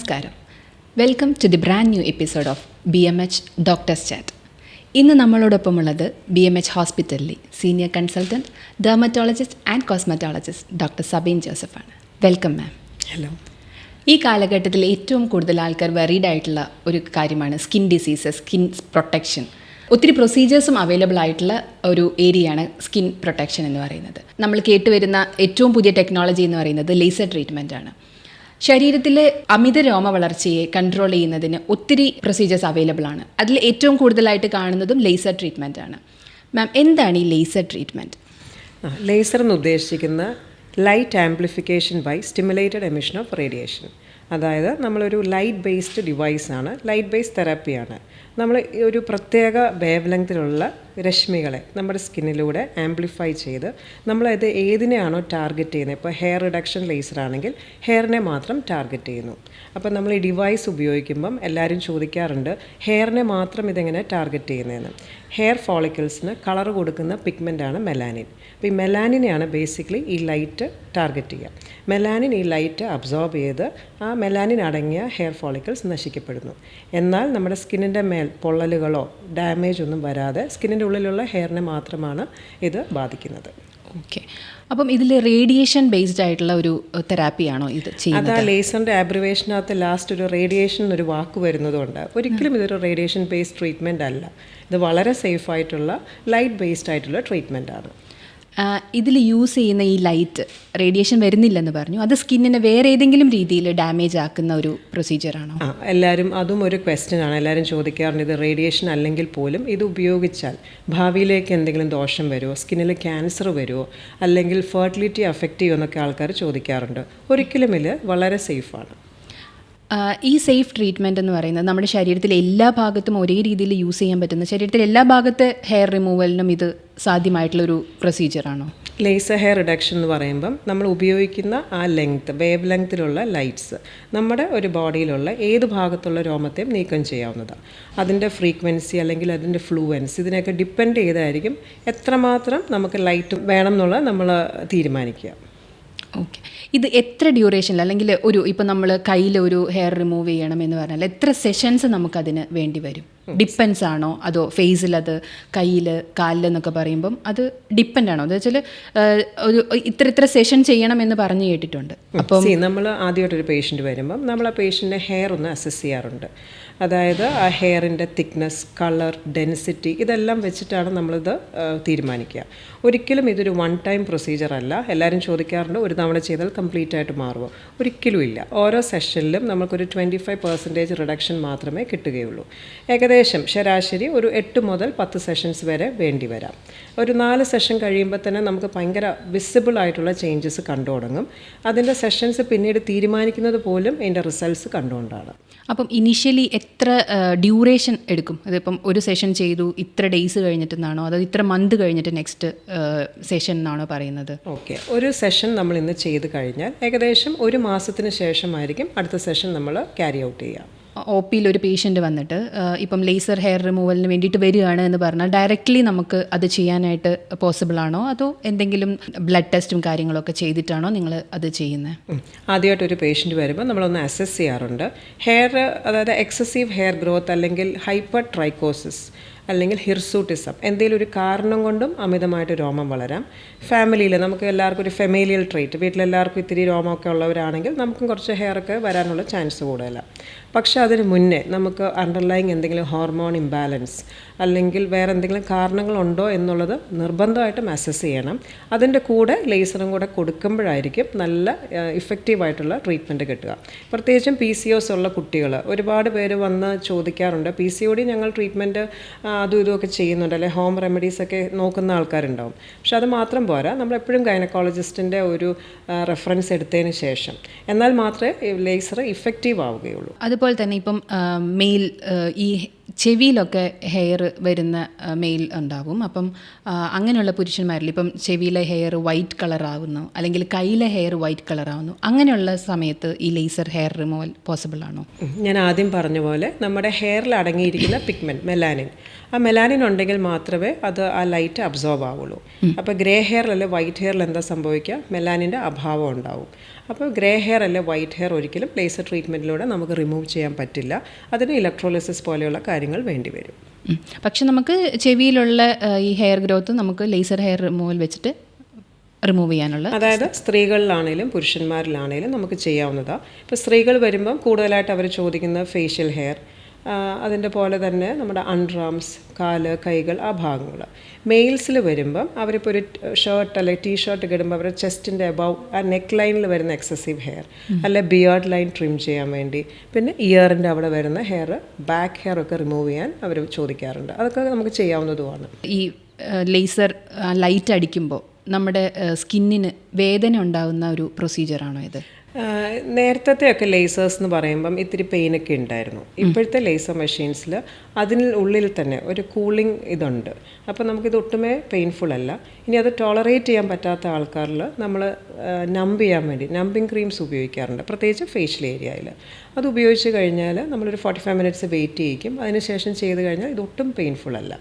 നമസ്കാരം. Welcome to the brand new episode of BMH doctors chat. ഇന്ന് നമ്മളോടൊപ്പമുള്ളത് BMH ഹോസ്പിറ്റലിലെ senior consultant dermatologist and cosmetologist doctor Sabeen ജോസഫാണ്. Welcome ma'am. Hello. ഈ കാലഘട്ടത്തിൽ ഏറ്റവും കൂടുതൽ ആൾക്കാർ വറീഡ് ആയിട്ടുള്ള ഒരു കാര്യമാണ് സ്കിൻ ഡിസീസസ്, സ്കിൻ പ്രൊട്ടക്ഷൻ. ഒത്തിരി പ്രൊസീജിയേഴ്സും അവൈലബിൾ ആയിട്ടുള്ള ഒരു ഏരിയയാണ് സ്കിൻ പ്രൊട്ടക്ഷൻ എന്ന് പറയുന്നത്. നമ്മൾ കേട്ടുവരുന്ന ഏറ്റവും പുതിയ ടെക്നോളജി എന്ന് പറയുന്നത് ലേസർ ട്രീറ്റ്മെൻ്റ് ആണ്. ശരീരത്തിലെ അമിത രോമ വളർച്ചയെ കൺട്രോൾ ചെയ്യുന്നതിന് ഒത്തിരി പ്രൊസീജിയേഴ്സ് അവൈലബിൾ ആണ്. അതിൽ ഏറ്റവും കൂടുതലായിട്ട് കാണുന്നതും ലേസർ ട്രീറ്റ്മെൻ്റ് ആണ്. മാം, എന്താണ് ഈ ലേസർ ട്രീറ്റ്മെൻറ്റ്? ലേസർ എന്ന് ഉദ്ദേശിക്കുന്ന light amplification by stimulated emission of radiation. അതായത് നമ്മളൊരു ലൈറ്റ് ബേസ്ഡ് ഡിവൈസാണ്, ലൈറ്റ് ബേസ്ഡ് തെറാപ്പിയാണ്. നമ്മൾ ഒരു പ്രത്യേക വേവ് ലെങ്തിലുള്ള രശ്മികളെ നമ്മുടെ സ്കിന്നിലൂടെ ആംപ്ലിഫൈ ചെയ്ത് നമ്മളത് ഏതിനെയാണോ ടാർഗറ്റ് ചെയ്യുന്നത്, ഇപ്പോൾ ഹെയർ റിഡക്ഷൻ ലേസർ ആണെങ്കിൽ ഹെയറിനെ മാത്രം ടാർഗറ്റ് ചെയ്യുന്നു. അപ്പോൾ നമ്മൾ ഈ ഡിവൈസ് ഉപയോഗിക്കുമ്പം എല്ലാവരും ചോദിക്കാറുണ്ട്, ഹെയറിനെ മാത്രം ഇതെങ്ങനെ ടാർഗറ്റ് ചെയ്യുന്നതെന്ന്. ഹെയർ ഫോളിക്കിൾസിന് കളർ കൊടുക്കുന്ന പിഗ്മെൻ്റാണ് മെലാനിൻ. അപ്പോൾ ഈ മെലാനിനെയാണ് ബേസിക്കലി ഈ ലൈറ്റ് ടാർഗറ്റ് ചെയ്യുക. മെലാനിൻ ഈ ലൈറ്റ് അബ്സോർബ് ചെയ്ത് ആ മെലാനിൻ അടങ്ങിയ ഹെയർ ഫോളിക്കിൾസ് നശിക്കപ്പെടുന്നു. എന്നാൽ നമ്മുടെ സ്കിന്നിൻ്റെ മേൽ പൊള്ളലുകളോ ഡാമേജ് ഒന്നും വരാതെ സ്കിന്നിൻ്റെ ഉള്ളിലുള്ള ഹെയറിനെ മാത്രമാണ് ഇത് ബാധിക്കുന്നത്. ഓക്കെ. അപ്പം ഇതിൽ റേഡിയേഷൻ ബേസ്ഡ് ആയിട്ടുള്ള ഒരു തെറാപ്പിയാണോ ഇത് ചെയ്യുന്നത്? അത് ആ ലേസറിൻ്റെ ആബ്രിവേഷനകത്ത് ലാസ്റ്റ് ഒരു റേഡിയേഷൻ എന്നൊരു വാക്ക് വരുന്നതുകൊണ്ട് ഒരിക്കലും ഇതൊരു റേഡിയേഷൻ ബേസ്ഡ് ട്രീറ്റ്മെൻ്റ് അല്ല. ഇത് വളരെ സേഫ് ആയിട്ടുള്ള ലൈറ്റ് ബേസ്ഡ് ആയിട്ടുള്ള ട്രീറ്റ്മെൻ്റ് ആണ്. ഇതിൽ യൂസ് ചെയ്യുന്ന ഈ ലൈറ്റ് റേഡിയേഷൻ വരുന്നില്ലെന്ന് പറഞ്ഞു. അത് സ്കിന്നിനെ വേറെ ഏതെങ്കിലും രീതിയിൽ ഡാമേജ് ആക്കുന്ന ഒരു പ്രൊസീജിയറാണോ? എല്ലാവരും അതും ഒരു ക്വസ്റ്റ്യനാണ്. എല്ലാവരും ചോദിക്കാറുണ്ട്, ഇത് റേഡിയേഷൻ അല്ലെങ്കിൽ പോലും ഇത് ഉപയോഗിച്ചാൽ ഭാവിയിലേക്ക് എന്തെങ്കിലും ദോഷം വരുമോ, സ്കിന്നിൽ ക്യാൻസർ വരുമോ, അല്ലെങ്കിൽ ഫെർട്ടിലിറ്റി അഫക്റ്റ് ചെയ്യുമോ എന്നൊക്കെ ആൾക്കാർ ചോദിക്കാറുണ്ട്. ഒരിക്കലും ഇത് വളരെ സേഫാണ്. ഈ സേഫ് ട്രീറ്റ്മെൻറ്റ് എന്ന് പറയുന്നത് നമ്മുടെ ശരീരത്തിലെ എല്ലാ ഭാഗത്തും ഒരേ രീതിയിൽ യൂസ് ചെയ്യാൻ പറ്റുന്ന, ശരീരത്തിലെ എല്ലാ ഭാഗത്തെ ഹെയർ റിമൂവലിനും ഇത് സാധ്യമായിട്ടുള്ളൊരു പ്രൊസീജിയറാണോ? ലേസർ ഹെയർ റിഡക്ഷൻ എന്ന് പറയുമ്പം നമ്മൾ ഉപയോഗിക്കുന്ന ആ വേവ് ലെങ്ത്തിലുള്ള ലൈറ്റ്സ് നമ്മുടെ ഒരു ബോഡിയിലുള്ള ഏത് ഭാഗത്തുള്ള രോമത്തെയും നീക്കം ചെയ്യാവുന്നതാണ്. അതിൻ്റെ ഫ്രീക്വൻസി അല്ലെങ്കിൽ അതിൻ്റെ ഫ്ലൂവൻസ് ഇതിനൊക്കെ ഡിപ്പെൻഡ് ചെയ്തായിരിക്കും എത്രമാത്രം നമുക്ക് ലൈറ്റ് വേണം എന്നുള്ളത് നമ്മൾ തീരുമാനിക്കുക. ഓക്കെ. ഇത് എത്ര ഡ്യൂറേഷനിൽ, അല്ലെങ്കിൽ ഇപ്പോൾ നമ്മൾ കയ്യിൽ ഒരു ഹെയർ റിമൂവ് ചെയ്യണം എന്ന് പറഞ്ഞാൽ എത്ര സെഷൻസ് നമുക്കതിന് വേണ്ടി വരും? ഡിപ്പെൻസ് ആണോ, അതോ ഫേസിൽ, അത് കയ്യിൽ, കാലിലെന്നൊക്കെ പറയുമ്പം അത് ഡിപ്പെൻഡ് ആണോ? എന്ന് വെച്ചാൽ ഒരു ഇത്ര സെഷൻ ചെയ്യണം എന്ന് പറഞ്ഞു കേട്ടിട്ടുണ്ട്. അപ്പം നമ്മൾ ആദ്യമായിട്ടൊരു പേഷ്യൻ്റ് വരുമ്പം നമ്മൾ ആ പേഷ്യൻ്റെ ഹെയർ ഒന്ന് അസസ് ചെയ്യാറുണ്ട്. അതായത് ആ ഹെയറിൻ്റെ തിക്നെസ്, കളർ, ഡെൻസിറ്റി ഇതെല്ലാം വെച്ചിട്ടാണ് നമ്മളിത് തീരുമാനിക്കുക. ഒരിക്കലും ഇതൊരു വൺ ടൈം പ്രൊസീജിയർ അല്ല. എല്ലാവരും ചോദിക്കാറുണ്ട്, ഒരു തവണ ചെയ്താൽ കംപ്ലീറ്റ് ആയിട്ട് മാറുമോ? ഒരിക്കലും ഇല്ല. ഓരോ സെഷനിലും നമുക്കൊരു 25% റിഡക്ഷൻ മാത്രമേ കിട്ടുകയുള്ളൂ. ഏകദേശം ശരാശരി ഒരു 8 മുതൽ 10 സെഷൻസ് വരെ വേണ്ടി വരാം. ഒരു 4 സെഷൻ കഴിയുമ്പോൾ തന്നെ നമുക്ക് ഭയങ്കര വിസിബിൾ ആയിട്ടുള്ള ചേഞ്ചസ് കണ്ടു തുടങ്ങും. അതിൻ്റെ സെഷൻസ് പിന്നീട് തീരുമാനിക്കുന്നത് പോലും അതിൻ്റെ റിസൾട്ട്സ് കണ്ടുകൊണ്ടാണ്. അപ്പം ഇനീഷ്യലി എത്ര ഡ്യൂറേഷൻ എടുക്കും? അതിപ്പം ഒരു സെഷൻ ചെയ്തു ഇത്ര ഡേയ്സ് കഴിഞ്ഞിട്ടെന്നാണോ, അതോ ഇത്ര മന്ത് കഴിഞ്ഞിട്ട് നെക്സ്റ്റ് സെഷൻ എന്നാണോ പറയുന്നത്? ഓക്കെ, ഒരു സെഷൻ നമ്മൾ ഇന്ന് ചെയ്ത് കഴിഞ്ഞാൽ ഏകദേശം ഒരു മാസത്തിന് ശേഷമായിരിക്കും അടുത്ത സെഷൻ നമ്മൾ ക്യാരി ഔട്ട് ചെയ്യുക. OPയിൽ ഒരു പേഷ്യൻ്റ് വന്നിട്ട് ഇപ്പം ലേസർ ഹെയർ റിമൂവലിന് വേണ്ടിയിട്ട് വരികയാണ് എന്ന് പറഞ്ഞാൽ ഡയറക്റ്റ്ലി നമുക്ക് അത് ചെയ്യാനായിട്ട് പോസിബിൾ ആണോ, അതോ എന്തെങ്കിലും ബ്ലഡ് ടെസ്റ്റും കാര്യങ്ങളൊക്കെ ചെയ്തിട്ടാണോ നിങ്ങൾ അത് ചെയ്യുന്നത്? ആദ്യമായിട്ടൊരു പേഷ്യൻ്റ് വരുമ്പോൾ നമ്മളൊന്ന് അസസ് ചെയ്യാറുണ്ട്. ഹെയർ, അതായത് എക്സസീവ് ഹെയർ ഗ്രോത്ത് അല്ലെങ്കിൽ ഹൈപ്പർ ട്രൈക്കോസിസ് അല്ലെങ്കിൽ ഹിർസൂട്ടിസം, എന്തെങ്കിലും ഒരു കാരണം കൊണ്ടും അമിതമായിട്ട് രോമം വളരാം. ഫാമിലിയിൽ നമുക്ക് എല്ലാവർക്കും ഒരു ഫെമേലിയൽ ട്രേറ്റ്, വീട്ടിലെല്ലാവർക്കും ഇത്തിരി രോമമൊക്കെ ഉള്ളവരാണെങ്കിൽ നമുക്കും കുറച്ച് ഹെയറൊക്കെ വരാനുള്ള ചാൻസ് കൂടുതലാണ്. പക്ഷേ അതിന് മുന്നേ നമുക്ക് അണ്ടർലൈങ് എന്തെങ്കിലും ഹോർമോൺ ഇംബാലൻസ് അല്ലെങ്കിൽ വേറെ എന്തെങ്കിലും കാരണങ്ങളുണ്ടോ എന്നുള്ളത് നിർബന്ധമായിട്ടും അസസ് ചെയ്യണം. അതിൻ്റെ കൂടെ ലേസറും കൂടെ കൊടുക്കുമ്പോഴായിരിക്കും നല്ല ഇഫക്റ്റീവായിട്ടുള്ള ട്രീറ്റ്മെൻറ്റ് കിട്ടുക. പ്രത്യേകിച്ചും PCOS ഉള്ള കുട്ടികൾ ഒരുപാട് പേര് വന്ന് ചോദിക്കാറുണ്ട്, PCOD ഞങ്ങൾ ട്രീറ്റ്മെൻറ്റ് അതും ഇതുമൊക്കെ ചെയ്യുന്നുണ്ട്, അല്ലെങ്കിൽ ഹോം റെമഡീസൊക്കെ നോക്കുന്ന ആൾക്കാരുണ്ടാവും. പക്ഷെ അത് മാത്രം പോരാ, നമ്മളെപ്പോഴും ഗൈനക്കോളജിസ്റ്റിൻ്റെ ഒരു റെഫറൻസ് എടുത്തതിന് ശേഷം എന്നാൽ മാത്രമേ ലേസർ ഇഫക്റ്റീവ് ആവുകയുള്ളൂ. അതുപോലെ തന്നെ ഇപ്പം മെയിൽ ഈ ചെവിയിലൊക്കെ ഹെയർ വരുന്ന മെയിൽ ഉണ്ടാവും. അപ്പം അങ്ങനെയുള്ള പുരുഷന്മാരിൽ ഇപ്പം ചെവിയിലെ ഹെയർ വൈറ്റ് കളറാവുന്നു, അല്ലെങ്കിൽ കയ്യിലെ ഹെയർ വൈറ്റ് കളറാവുന്നു, അങ്ങനെയുള്ള സമയത്ത് ഈ ലേസർ ഹെയർ റിമൂവൽ പോസിബിൾ ആണോ? ഞാൻ ആദ്യം പറഞ്ഞ പോലെ നമ്മുടെ ഹെയറിൽ അടങ്ങിയിരിക്കുന്ന പിഗ്മെൻറ്റ് മെലാനിൻ, ആ മെലാനിൻ ഉണ്ടെങ്കിൽ മാത്രമേ അത് ആ ലൈറ്റ് അബ്സോർബ് ആവുള്ളൂ. അപ്പോൾ ഗ്രേ ഹെയർ അല്ലെ വൈറ്റ് ഹെയറിൽ എന്താ സംഭവിക്കുക? മെലാനിൻ്റെ അഭാവം ഉണ്ടാവും. അപ്പോൾ ഗ്രേ ഹെയർ അല്ലെ വൈറ്റ് ഹെയർ ഒരിക്കലും ലേസർ ട്രീറ്റ്മെൻറ്റിലൂടെ നമുക്ക് റിമൂവ് ചെയ്യാൻ പറ്റില്ല. അതിന് ഇലക്ട്രോലിസിസ് പോലെയുള്ള കാര്യങ്ങൾ വേണ്ടി വരും. പക്ഷെ നമുക്ക് ചെവിയിലുള്ള ഈ ഹെയർ ഗ്രോത്ത് നമുക്ക് ലേസർ ഹെയർ റിമൂവൽ വെച്ചിട്ട് റിമൂവ് ചെയ്യാനുള്ള, അതായത് സ്ത്രീകളിലാണേലും പുരുഷന്മാരിലാണേലും നമുക്ക് ചെയ്യാവുന്നതാണ്. ഇപ്പോൾ സ്ത്രീകൾ വരുമ്പം കൂടുതലായിട്ട് അവർ ചോദിക്കുന്ന ഫേഷ്യൽ ഹെയർ, അതിൻ്റെ പോലെ തന്നെ നമ്മുടെ അൺറാംസ്, കാല്, കൈകൾ, ആ ഭാഗങ്ങൾ. മെയിൽസിൽ വരുമ്പം അവരിപ്പോൾ ഒരു ഷർട്ട് അല്ലെങ്കിൽ ടീഷർട്ട് ഒക്കെ ഇടുമ്പോൾ അവരുടെ ചെസ്റ്റിൻ്റെ അബവ് ആ നെക്ക് ലൈനിൽ വരുന്ന എക്സസീവ് ഹെയർ, അല്ലെ ബിയേർഡ് ലൈൻ ട്രിം ചെയ്യാൻ വേണ്ടി, പിന്നെ ഇയറിൻ്റെ അവിടെ വരുന്ന ഹെയർ, ബാക്ക് ഹെയർ ഒക്കെ റിമൂവ് ചെയ്യാൻ അവർ ചോദിക്കാറുണ്ട്. അതൊക്കെ നമുക്ക് ചെയ്യാവുന്നതുമാണ്. ഈ ലേസർ ലൈറ്റ് അടിക്കുമ്പോൾ നമ്മുടെ സ്കിന്നിന് വേദന ഉണ്ടാകുന്ന ഒരു പ്രൊസീജിയറാണോ ഇത്? നേരത്തെയൊക്കെ ലേസേഴ്സ് എന്ന് പറയുമ്പം ഇത്തിരി പെയിനൊക്കെ ഉണ്ടായിരുന്നു. ഇപ്പോഴത്തെ ലേസർ മെഷീൻസിൽ അതിന് ഉള്ളിൽ തന്നെ ഒരു കൂളിംഗ് ഇതുണ്ട്. അപ്പോൾ നമുക്കിത് ഒട്ടുമേ പെയിൻഫുൾ അല്ല. ഇനി അത് ടോളറേറ്റ് ചെയ്യാൻ പറ്റാത്ത ആൾക്കാരിൽ നമ്മൾ നമ്പ് ചെയ്യാൻ വേണ്ടി നമ്പിങ് ക്രീംസ് ഉപയോഗിക്കാറുണ്ട്, പ്രത്യേകിച്ച് ഫേഷ്യൽ ഏരിയയിൽ. അത് ഉപയോഗിച്ച് കഴിഞ്ഞാൽ നമ്മളൊരു 45 മിനിറ്റ്സ് വെയിറ്റ് ചെയ്യിക്കും. അതിനുശേഷം ചെയ്ത് കഴിഞ്ഞാൽ ഇതൊട്ടും പെയിൻഫുൾ അല്ല.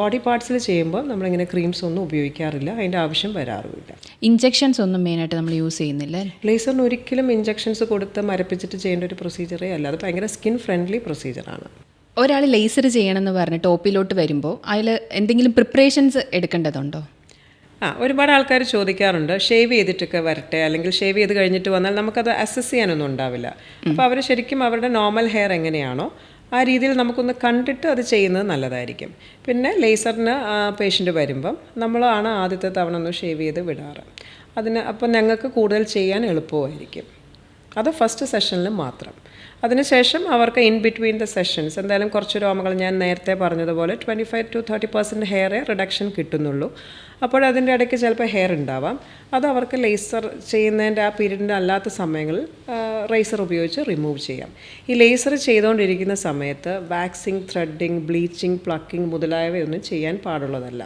ബോഡി പാർട്സിൽ ചെയ്യുമ്പോൾ നമ്മളിങ്ങനെ ക്രീംസ് ഒന്നും ഉപയോഗിക്കാറില്ല, അതിൻ്റെ ആവശ്യം വരാറുമില്ല. ഇഞ്ചെക്ഷൻസ് ഒന്നും മെയിനായിട്ട് നമ്മൾ യൂസ് ചെയ്യുന്നില്ല. ലേസറിന് ഒരിക്കലും ഇഞ്ചെക്ഷൻസ് കൊടുത്ത് മരപ്പിച്ചിട്ട് ചെയ്യേണ്ട ഒരു പ്രൊസീജിയറേ അല്ല. അത് ഭയങ്കര സ്കിൻ ഫ്രണ്ട്ലി പ്രൊസീജിയറാണ്. ഒരാൾ ലേസർ ചെയ്യണമെന്ന് പറഞ്ഞ് ടോപ്പിലോട്ട് വരുമ്പോൾ അതിൽ എന്തെങ്കിലും പ്രിപ്പറേഷൻസ് എടുക്കേണ്ടതുണ്ടോ? ഒരുപാട് ആൾക്കാർ ചോദിക്കാറുണ്ട്, ഷേവ് ചെയ്തിട്ടൊക്കെ വരട്ടെ, അല്ലെങ്കിൽ ഷേവ് ചെയ്ത് കഴിഞ്ഞിട്ട് വന്നാൽ നമുക്കത് അസസ് ചെയ്യാനൊന്നും ഉണ്ടാവില്ല. അപ്പോൾ അവർ ശരിക്കും അവരുടെ നോർമൽ ഹെയർ എങ്ങനെയാണോ ആ രീതിയിൽ നമുക്കൊന്ന് കണ്ടിട്ട് അത് ചെയ്യുന്നത് നല്ലതായിരിക്കും. പിന്നെ ലേസറിന് പേഷ്യൻ്റ് വരുമ്പം നമ്മളാണ് ആദ്യത്തെ തവണ ഒന്ന് ഷേവ് ചെയ്ത് വിടാറ്. അപ്പം ഞങ്ങൾക്ക് കൂടുതൽ ചെയ്യാൻ എളുപ്പമായിരിക്കും. അത് ഫസ്റ്റ് സെഷനിൽ മാത്രം. അതിനുശേഷം അവർക്ക് ഇൻ ബിറ്റ്വീൻ ദ സെഷൻസ് എന്തായാലും കുറച്ച് രോമങ്ങൾ, ഞാൻ നേരത്തെ പറഞ്ഞതുപോലെ 25 to 30% ഹെയർ റിഡക്ഷൻ കിട്ടുന്നുള്ളൂ. അപ്പോൾ അതിൻ്റെ ഇടയ്ക്ക് ചിലപ്പോൾ ഹെയർ ഉണ്ടാവാം. അത് അവർക്ക് ലേസർ ചെയ്യുന്നതിൻ്റെ ആ പീരീഡിൻ്റെ അല്ലാത്ത സമയങ്ങളിൽ റേസർ ഉപയോഗിച്ച് റിമൂവ് ചെയ്യാം. ഈ ലേസർ ചെയ്തുകൊണ്ടിരിക്കുന്ന സമയത്ത് വാക്സിങ്, ത്രെഡിങ്, ബ്ലീച്ചിങ്, പ്ലക്കിങ് മുതലായവയൊന്നും ചെയ്യാൻ പാടുള്ളതല്ല.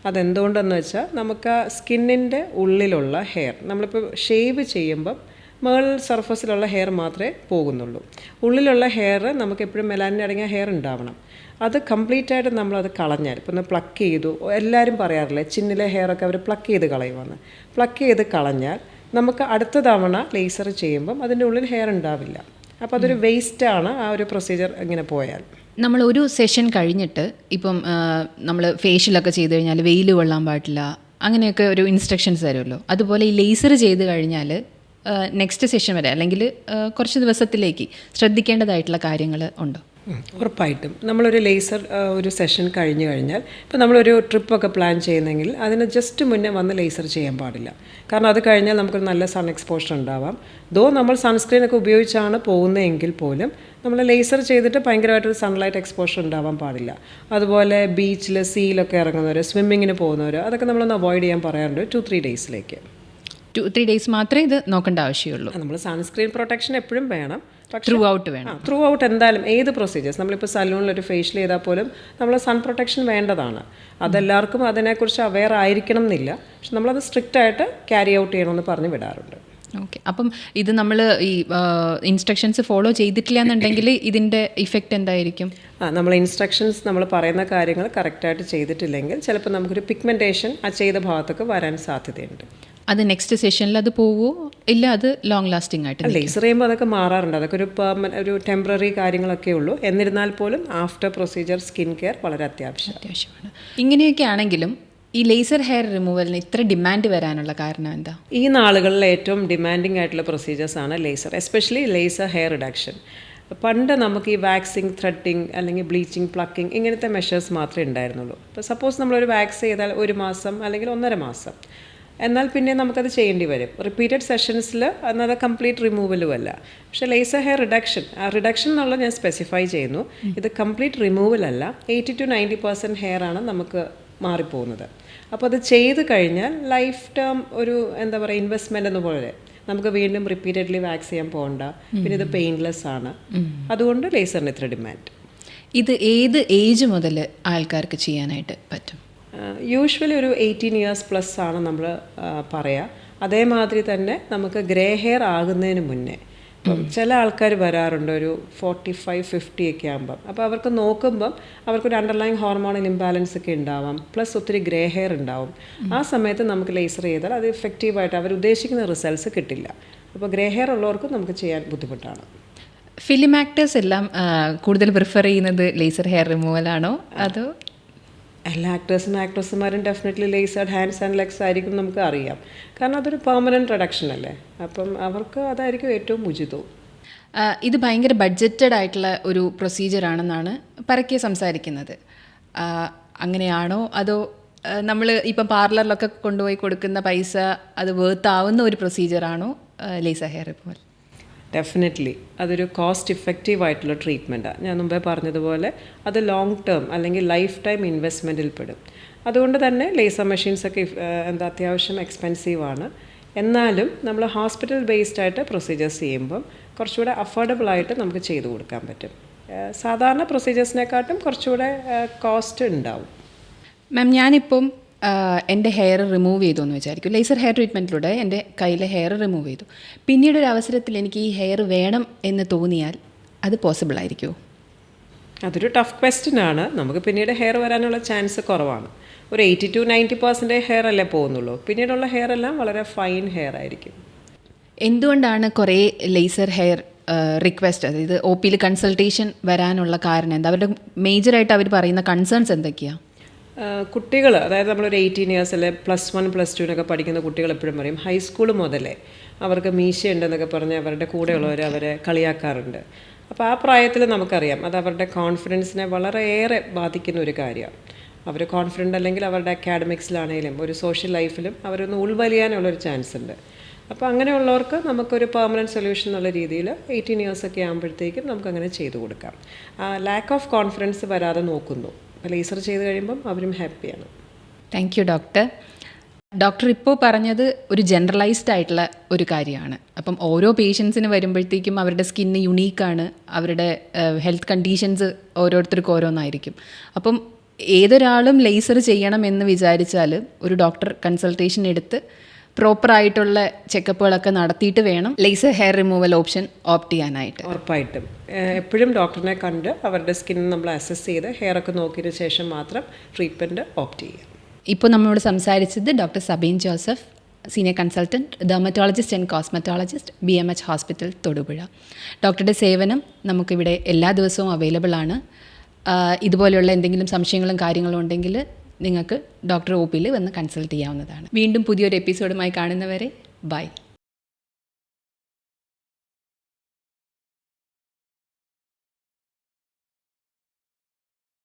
അതെന്തുകൊണ്ടെന്ന് വെച്ചാൽ നമുക്ക് ആ സ്കിന്നിൻ്റെ ഉള്ളിലുള്ള ഹെയർ നമ്മളിപ്പോൾ ഷേവ് ചെയ്യുമ്പം മേൾ സർഫസിലുള്ള ഹെയർ മാത്രമേ പോകുന്നുള്ളൂ. ഉള്ളിലുള്ള ഹെയർ നമുക്ക് എപ്പോഴും മെലാനിൻ അടങ്ങിയ ഹെയർ ഉണ്ടാവണം. അത് കംപ്ലീറ്റ് ആയിട്ട് നമ്മളത് കളഞ്ഞാൽ, ഇപ്പോൾ ഒന്ന് പ്ലക്ക് ചെയ്തു, എല്ലാവരും പറയാറില്ലേ ചിന്നിലെ ഹെയറൊക്കെ അവർ പ്ലക്ക് ചെയ്ത് കളയുമെന്ന്. പ്ലക്ക് ചെയ്ത് കളഞ്ഞാൽ നമുക്ക് അടുത്ത തവണ ലേസർ ചെയ്യുമ്പം അതിൻ്റെ ഉള്ളിൽ ഹെയർ ഉണ്ടാവില്ല. അപ്പോൾ അതൊരു വേസ്റ്റാണ് ആ ഒരു പ്രൊസീജിയർ ഇങ്ങനെ പോയാൽ. നമ്മൾ ഒരു സെഷൻ കഴിഞ്ഞിട്ട് ഇപ്പം നമ്മൾ ഫേഷ്യലൊക്കെ ചെയ്ത് കഴിഞ്ഞാൽ വെയിൽ കൊള്ളാൻ പാടില്ല, അങ്ങനെയൊക്കെ ഒരു ഇൻസ്ട്രക്ഷൻസ് തരുമല്ലോ. അതുപോലെ ഈ ലേസർ ചെയ്ത് കഴിഞ്ഞാൽ നെക്സ്റ്റ് സെഷൻ വരെ അല്ലെങ്കിൽ കുറച്ച് ദിവസത്തിലേക്ക് ശ്രദ്ധിക്കേണ്ടതായിട്ടുള്ള കാര്യങ്ങൾ ഉണ്ടോ? ഉറപ്പായിട്ടും നമ്മളൊരു ലേസർ ഒരു സെഷൻ കഴിഞ്ഞ് കഴിഞ്ഞാൽ, ഇപ്പോൾ നമ്മളൊരു ട്രിപ്പൊക്കെ പ്ലാൻ ചെയ്യുന്നെങ്കിൽ അതിന് ജസ്റ്റ് മുന്നേ വന്ന് ലേസർ ചെയ്യാൻ പാടില്ല. കാരണം അത് കഴിഞ്ഞാൽ നമുക്കൊരു നല്ല സൺ എക്സ്പോഷർ ഉണ്ടാവാം. നമ്മൾ സൺസ്ക്രീനൊക്കെ ഉപയോഗിച്ചാണ് പോകുന്നതെങ്കിൽ പോലും നമ്മൾ ലേസർ ചെയ്തിട്ട് ഭയങ്കരമായിട്ടൊരു സൺലൈറ്റ് എക്സ്പോഷർ ഉണ്ടാവാൻ പാടില്ല. അതുപോലെ ബീച്ചിൽ, സീയിലൊക്കെ ഇറങ്ങുന്നവർ, സ്വിമ്മിങ്ങിന് പോകുന്നവർ, അതൊക്കെ നമ്മളൊന്ന് അവോയ്ഡ് ചെയ്യാൻ പറയാറുണ്ട് 2-3 ഡേയ്സിലേക്ക്. 2-3 ഡേയ്സ് മാത്രമേ ഇത് നോക്കേണ്ട ആവശ്യമുള്ളൂ. നമ്മൾ സൺസ്ക്രീൻ പ്രൊട്ടക്ഷൻ എപ്പോഴും വേണം. ത്രൂ ഔട്ട് വേണം. ത്രൂ ഔട്ട് എന്തായാലും ഏത് പ്രൊസീജിയേഴ്സ്, നമ്മളിപ്പോൾ സലൂണിലൊരു ഫേഷ്യൽ ചെയ്താൽ പോലും നമ്മൾ സൺ പ്രൊട്ടക്ഷൻ വേണ്ടതാണ്. അതെല്ലാവർക്കും അതിനെക്കുറിച്ച് അവെയർ ആയിരിക്കണം എന്നില്ല. പക്ഷെ നമ്മളത് സ്ട്രിക്റ്റ് ആയിട്ട് ക്യാരി ഔട്ട് ചെയ്യണമെന്ന് പറഞ്ഞ് വിടാറുണ്ട്. ഓക്കെ. അപ്പം ഇത് നമ്മൾ ഈ ഇൻസ്ട്രക്ഷൻസ് ഫോളോ ചെയ്തിട്ടില്ല എന്നുണ്ടെങ്കിൽ ഇതിൻ്റെ ഇഫക്റ്റ് എന്തായിരിക്കും? നമ്മൾ ഇൻസ്ട്രക്ഷൻസ് നമ്മൾ പറയുന്ന കാര്യങ്ങൾ കറക്റ്റായിട്ട് ചെയ്തിട്ടില്ലെങ്കിൽ ചിലപ്പോൾ നമുക്കൊരു പിഗ്മെൻറ്റേഷൻ ആ ചെയ്ത ഭാഗത്തൊക്കെ വരാൻ സാധ്യതയുണ്ട്. അത് നെക്സ്റ്റ് സെഷനിൽ അത് പോവുമോ ഇല്ല അത് ലോങ് ലാസ്റ്റിംഗ് ആയിട്ട്? ലേസർ ചെയ്യുമ്പോൾ അതൊക്കെ മാറാറുണ്ട്. അതൊക്കെ ഒരു ടെമ്പററി കാര്യങ്ങളൊക്കെ ഉള്ളൂ. എന്നിരുന്നാൽ പോലും ആഫ്റ്റർ പ്രൊസീജിയർ സ്കിൻ കെയർ വളരെ അത്യാവശ്യമാണ്. ഇങ്ങനെയൊക്കെ ആണെങ്കിലും ഈ ലേസർ ഹെയർ റിമൂവലിന് ഇത്ര ഡിമാൻഡ് വരാനുള്ള കാരണം എന്താ? ഈ നാളുകളിൽ ഏറ്റവും ഡിമാൻഡിങ് ആയിട്ടുള്ള പ്രൊസീജിയേഴ്സാണ് laser, especially laser hair reduction. പണ്ട് നമുക്ക് ഈ വാക്സിങ്, ത്രെഡിങ് അല്ലെങ്കിൽ ബ്ലീച്ചിങ്, പ്ലക്കിങ് ഇങ്ങനത്തെ മെഷേഴ്സ് മാത്രമേ ഉണ്ടായിരുന്നുള്ളൂ. ഇപ്പോൾ സപ്പോസ് നമ്മളൊരു വാക്സ് ചെയ്താൽ 1 മാസം അല്ലെങ്കിൽ 1.5 മാസം, എന്നാൽ പിന്നെ നമുക്കത് ചെയ്യേണ്ടി വരും. റിപ്പീറ്റഡ് സെഷൻസിൽ അത് കംപ്ലീറ്റ് റിമൂവലും അല്ല. പക്ഷേ ലേസർ ഹെയർ റിഡക്ഷൻ എന്നുള്ളത് ഞാൻ സ്പെസിഫൈ ചെയ്യുന്നു. ഇത് കംപ്ലീറ്റ് റിമൂവൽ അല്ല. 80 to 90% ഹെയർ ആണ് നമുക്ക് മാറിപ്പോകുന്നത്. അപ്പോൾ അത് ചെയ്ത് കഴിഞ്ഞാൽ ലൈഫ് ടേം ഒരു എന്താ പറയുക ഇൻവെസ്റ്റ്മെൻ്റ് എന്ന പോലെ നമുക്ക് വീണ്ടും റിപ്പീറ്റഡ്ലി വാക്സ് ചെയ്യാൻ പോകണ്ട. പിന്നെ ഇത് പെയിൻലെസ് ആണ്. അതുകൊണ്ട് ലേസറിന് ഇത്ര ഡിമാൻഡ്. ഇത് ഏത് ഏജ് മുതൽ ആൾക്കാർക്ക് ചെയ്യാനായിട്ട് പറ്റും? യൂഷ്വലി ഒരു 18 ഇയേഴ്സ് പ്ലസ് ആണ് നമ്മൾ പറയുക. അതേമാതിരി തന്നെ നമുക്ക് ഗ്രേ ഹെയർ ആകുന്നതിന് മുന്നേ ഇപ്പം ചില ആൾക്കാർ വരാറുണ്ട് ഒരു 45-50 ഒക്കെ ആകുമ്പം. അപ്പോൾ അവർക്ക് നോക്കുമ്പം അവർക്കൊരു അണ്ടർലൈൻ ഹോർമോണൽ ഇംബാലൻസ് ഒക്കെ ഉണ്ടാവാം, പ്ലസ് ഒത്തിരി ഗ്രേ ഹെയർ ഉണ്ടാവും. ആ സമയത്ത് നമുക്ക് ലേസർ ചെയ്താൽ അത് എഫക്റ്റീവായിട്ട് അവർ ഉദ്ദേശിക്കുന്ന റിസൾട്ട്സ് കിട്ടില്ല. അപ്പോൾ ഗ്രേ ഹെയർ ഉള്ളവർക്കും നമുക്ക് ചെയ്യാൻ ബുദ്ധിമുട്ടാണ്. ഫിലിം ആക്ടേഴ്സ് എല്ലാം കൂടുതൽ പ്രിഫർ ചെയ്യുന്നത് ലേസർ ഹെയർ റിമൂവലാണോ അതോ? എല്ലാ ആക്ടേഴ്സും ആക്ട്രസ്സുമാരും ഡെഫിനറ്റ്ലി ലേസേർഡ് ഹാൻഡ്സ് ആൻഡ് ലെഗ്സ് ആയിരിക്കും നമുക്ക് അറിയാം. കാരണം അതൊരു പെർമനൻറ്റ് റിഡക്ഷൻ അല്ലേ. അപ്പം അവർക്ക് അതായിരിക്കും ഏറ്റവും ഉചിതവും. ഇത് ഭയങ്കര ബഡ്ജറ്റഡ് ആയിട്ടുള്ള ഒരു പ്രൊസീജിയറാണെന്നാണ് പരക്കെ സംസാരിക്കുന്നത്. അങ്ങനെയാണോ അതോ നമ്മൾ ഇപ്പം പാർലറിലൊക്കെ കൊണ്ടുപോയി കൊടുക്കുന്ന പൈസ അത് വേർത്ത് ആവുന്ന ഒരു പ്രൊസീജിയറാണോ ലേസർ ഹെയർ റിമൂവൽ? ഡെഫിനറ്റ്ലി അതൊരു കോസ്റ്റ് ഇഫക്റ്റീവ് ആയിട്ടുള്ള ട്രീറ്റ്മെൻറ്റാണ്. ഞാൻ മുമ്പേ പറഞ്ഞതുപോലെ അത് ലോങ് ടേം അല്ലെങ്കിൽ ലൈഫ് ടൈം ഇൻവെസ്റ്റ്മെൻറ്റിൽ പെടും. അതുകൊണ്ട് തന്നെ ലേസർ മെഷീൻസൊക്കെ അത്യാവശ്യം എക്സ്പെൻസീവാണ്. എന്നാലും നമ്മൾ ഹോസ്പിറ്റൽ ബേസ്ഡ് ആയിട്ട് പ്രൊസീജിയേഴ്സ് ചെയ്യുമ്പം കുറച്ചുകൂടെ അഫോർഡബിൾ ആയിട്ട് നമുക്ക് ചെയ്തു കൊടുക്കാൻ പറ്റും. സാധാരണ പ്രൊസീജിയേഴ്സിനെക്കാട്ടും കുറച്ചുകൂടെ കോസ്റ്റ് ഉണ്ടാവും. മാം, ഞാനിപ്പം എൻ്റെ ഹെയർ റിമൂവ് ചെയ്തു എന്ന് വിചാരിക്കും. ലേസർ ഹെയർ ട്രീറ്റ്മെൻറ്റിലൂടെ എൻ്റെ കയ്യിലെ ഹെയർ റിമൂവ് ചെയ്തു. പിന്നീട് ഒരു അവസരത്തിൽ എനിക്ക് ഈ ഹെയർ വേണം എന്ന് തോന്നിയാൽ അത് പോസിബിൾ ആയിരിക്കുമോ? അതൊരു ടഫ് ക്വസ്റ്റ്യൻ ആണ്. നമുക്ക് പിന്നീട് ഹെയർ വരാനുള്ള ചാൻസ് കുറവാണ്. ഒരു 80-90% ഹെയർ അല്ലേ പോകുന്നുള്ളൂ. പിന്നീടുള്ള ഹെയർ എല്ലാം വളരെ ഫൈൻ ഹെയർ ആയിരിക്കും. എന്തുകൊണ്ടാണ് കുറേ ലേസർ ഹെയർ റിക്വസ്റ്റ്, അതായത് OP കൺസൾട്ടേഷൻ വരാനുള്ള കാരണം എന്താ? അവരുടെ മേജറായിട്ട് അവർ പറയുന്ന കൺസേൺസ് എന്തൊക്കെയാണ്? കുട്ടികൾ, അതായത് നമ്മളൊരു 18 ഇയേഴ്സ് അല്ലെ +1 +2 പഠിക്കുന്ന കുട്ടികൾ എപ്പോഴും പറയും ഹൈസ്കൂൾ മുതലേ അവർക്ക് മീശയുണ്ടെന്നൊക്കെ പറഞ്ഞ് അവരുടെ കൂടെയുള്ളവർ അവരെ കളിയാക്കാറുണ്ട്. അപ്പോൾ ആ പ്രായത്തിൽ നമുക്കറിയാം അത് അവരുടെ കോൺഫിഡൻസിനെ വളരെയേറെ ബാധിക്കുന്ന ഒരു കാര്യമാണ്. അവർ കോൺഫിഡൻ്റ് അല്ലെങ്കിൽ അവരുടെ അക്കാഡമിക്സിലാണെങ്കിലും ഒരു സോഷ്യൽ ലൈഫിലും അവരൊന്ന് ഉൾവലിയാനുള്ളൊരു ചാൻസ് ഉണ്ട്. അപ്പോൾ അങ്ങനെയുള്ളവർക്ക് നമുക്കൊരു പെർമനൻറ്റ് സൊല്യൂഷൻ എന്നുള്ള രീതിയിൽ 18 ഇയേഴ്സൊക്കെ ആകുമ്പോഴത്തേക്കും നമുക്കങ്ങനെ ചെയ്തു കൊടുക്കാം. ലാക്ക് ഓഫ് കോൺഫിഡൻസ് വരാതെ നോക്കുന്നു. അപ്പോൾ ലേസർ ചെയ്ത് കഴിയുമ്പം അവരും ഹാപ്പിയാണ്. Thank you doctor. ഡോക്ടർ ഇപ്പോൾ പറഞ്ഞത് ഒരു ജനറലൈസ്ഡ് ആയിട്ടുള്ള ഒരു കാര്യമാണ്. അപ്പം ഓരോ പേഷ്യൻസിന് വരുമ്പോഴത്തേക്കും അവരുടെ സ്കിന്ന് യുണീക്കാണ്, അവരുടെ ഹെൽത്ത് കണ്ടീഷൻസ് ഓരോരുത്തർക്കും ഓരോന്നായിരിക്കും. അപ്പം ഏതൊരാളും ലേസർ ചെയ്യണം എന്ന് വിചാരിച്ചാൽ ഒരു ഡോക്ടർ കൺസൾട്ടേഷൻ എടുത്ത് പ്രോപ്പറായിട്ടുള്ള ചെക്കപ്പുകളൊക്കെ നടത്തിയിട്ട് വേണം laser hair removal option opt ചെയ്യാനായിട്ട്. ഉറപ്പായിട്ടും എപ്പോഴും ഡോക്ടറിനെ കണ്ട് അവരുടെ സ്കിൻ നമ്മൾ അസസ് ചെയ്ത് ഹെയറൊക്കെ നോക്കിയതിന് ശേഷം മാത്രം ട്രീറ്റ്മെൻറ്റ് ഓപ്റ്റ് ചെയ്യുക. ഇപ്പോൾ നമ്മളോട് സംസാരിച്ചത് doctor Sabeen Joseph, senior consultant, dermatologist and cosmetologist, BMH hospital, Thodupuzha. ഡോക്ടറുടെ സേവനം നമുക്കിവിടെ എല്ലാ ദിവസവും അവൈലബിൾ ആണ്. ഇതുപോലെയുള്ള എന്തെങ്കിലും സംശയങ്ങളും കാര്യങ്ങളും ഉണ്ടെങ്കിൽ നിങ്ങൾക്ക് ഡോക്ടർ OP വന്ന് കൺസൾട്ട് ചെയ്യാവുന്നതാണ്. വീണ്ടും പുതിയൊരു എപ്പിസോഡുമായി കാണുന്നവരെ ബൈ.